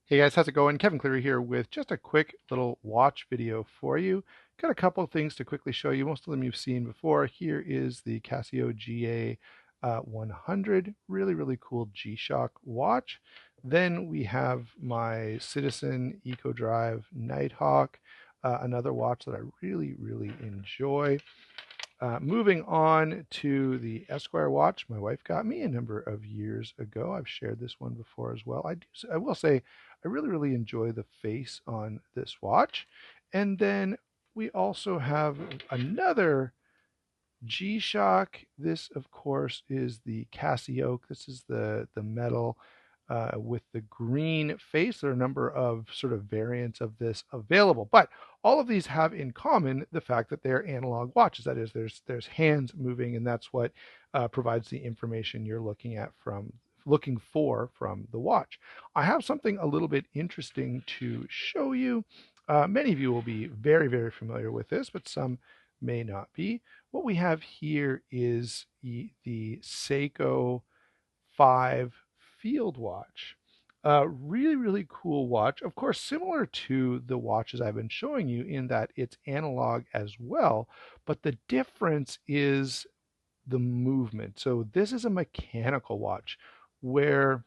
Hey guys, how's it going? Kevin Cleary here with just a quick little watch video for you. Got a couple of things to quickly show you. Most of them you've seen before. Here is the Casio GA 100, really cool G-Shock watch. Then we have my Citizen Eco Drive Nighthawk, another watch that I really enjoy. Moving on to the Esquire watch, my wife got me a number of years ago. I've shared this one before as well. I will say, I really enjoy the face on this watch. And then we also have another G-Shock. This, of course, is the Casio. This is the metal with the green face. There are a number of sort of variants of this available, but all of these have in common the fact that they're analog watches. That is, there's hands moving, and that's what provides the information you're looking for from the watch. I have something a little bit interesting to show you. Many of you will be very familiar with this, but some may not be. What we have here is the Seiko 5 field watch. Really cool watch. Of course, similar to the watches I've been showing you in that it's analog as well, but the difference is the movement. So this is a mechanical watch where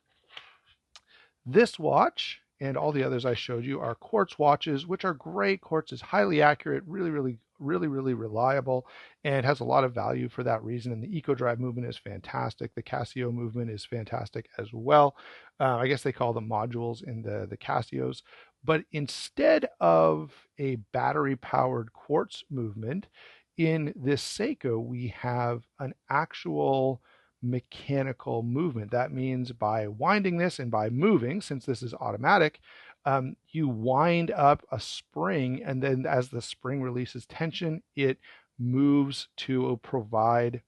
this watch and all the others I showed you are quartz watches, which are great. Quartz is highly accurate, really reliable, and has a lot of value for that reason. And the Eco Drive movement is fantastic. The Casio movement is fantastic as well. I guess they call them modules in the Casios. But instead of a battery-powered quartz movement, in this Seiko, we have an actual mechanical movement. That means by winding this and by moving, since this is automatic, you wind up a spring, and then as the spring releases tension, it moves to provide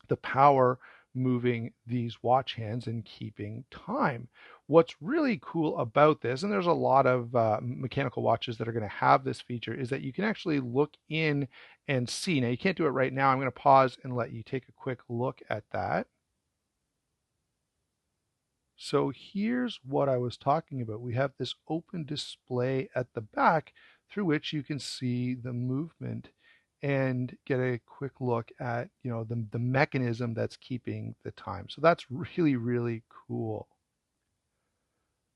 the power moving these watch hands and keeping time. What's really cool about this, and there's a lot of mechanical watches that are going to have this feature, is that you can actually look in and see. Now, you can't do it right now. I'm going to pause and let you take a quick look at that. So here's what I was talking about. We have this open display at the back through which you can see the movement and get a quick look at, the mechanism that's keeping the time. So that's really cool.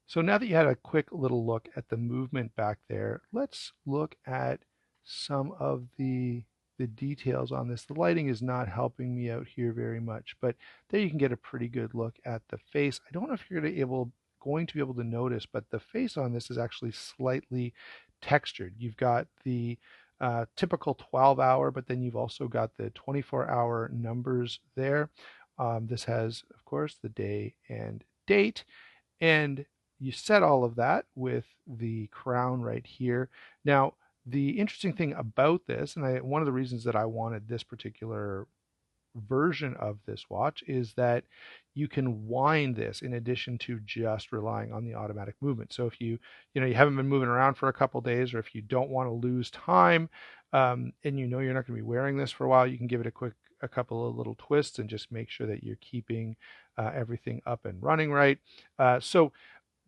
So now that you had a quick little look at the movement back there, let's look at some of the details on this. The lighting is not helping me out here very much, but there you can get a pretty good look at the face. I don't know if you're going to be able to notice, but the face on this is actually slightly textured. You've got the typical 12-hour, but then you've also got the 24-hour numbers there. This has, of course, the day and date, and you set all of that with the crown right here. Now, the interesting thing about this, and one of the reasons that I wanted this particular version of this watch, is that you can wind this in addition to just relying on the automatic movement. So if you haven't been moving around for a couple days, or if you don't want to lose time, and you're not going to be wearing this for a while, you can give it a couple of little twists and just make sure that you're keeping everything up and running right. So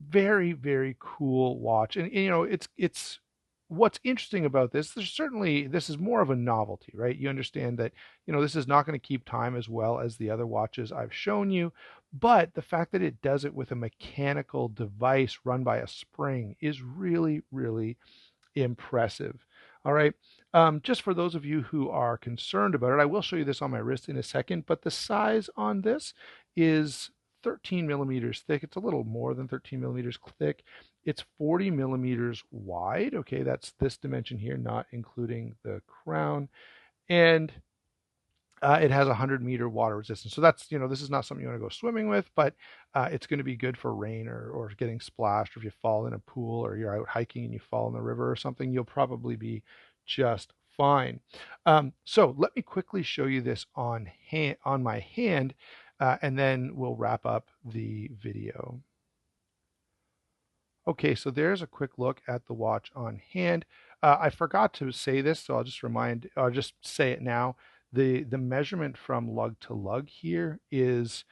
very cool watch, and it's what's interesting about this. This is more of a novelty, right? You understand that this is not going to keep time as well as the other watches I've shown you, but the fact that it does it with a mechanical device run by a spring is really impressive. All right. Just for those of you who are concerned about it, I will show you this on my wrist in a second, but the size on this is 13 millimeters thick. It's a little more than 13 millimeters thick. It's 40 millimeters wide. Okay, that's this dimension here, not including the crown. And it has 100-meter water resistance. So that's, this is not something you want to go swimming with, but it's going to be good for rain or getting splashed, or if you fall in a pool or you're out hiking and you fall in the river or something, you'll probably be just fine. So let me quickly show you this on my hand, and then we'll wrap up the video. Okay, so there's a quick look at the watch on hand. I forgot to say this, so I'll just say it now. The measurement from lug to lug here is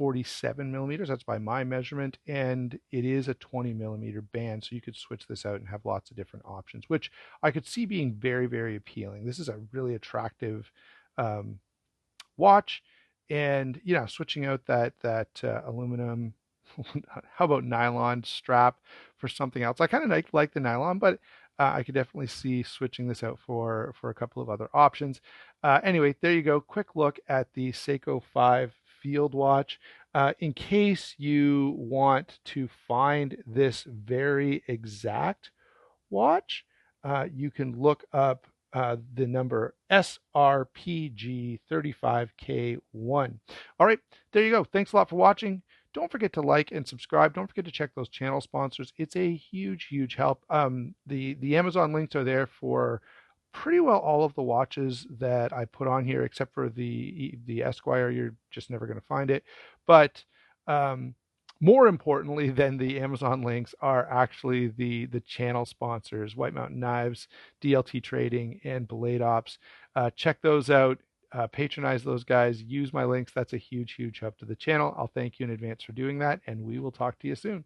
47 millimeters. That's by my measurement, and it is a 20 millimeter band, so you could switch this out and have lots of different options, which I could see being very, very appealing. This is a really attractive watch, and switching out that aluminum, how about nylon strap for something else. I kind of like the nylon, but I could definitely see switching this out for a couple of other options. Anyway, there you go. Quick look at the Seiko 5 field watch. In case you want to find this very exact watch, you can look up the number srpg35K1. All right, there you go. Thanks a lot for watching. Don't forget to like and subscribe. Don't forget to check those channel sponsors. It's a huge, huge help. The Amazon links are there for pretty well all of the watches that I put on here, except for the Esquire. You're just never going to find it. But more importantly than the Amazon links are actually the channel sponsors: White Mountain Knives, DLT Trading, and Blade Ops. Check those out. Patronize those guys. Use my links. That's a huge, huge help to the channel. I'll thank you in advance for doing that, and we will talk to you soon.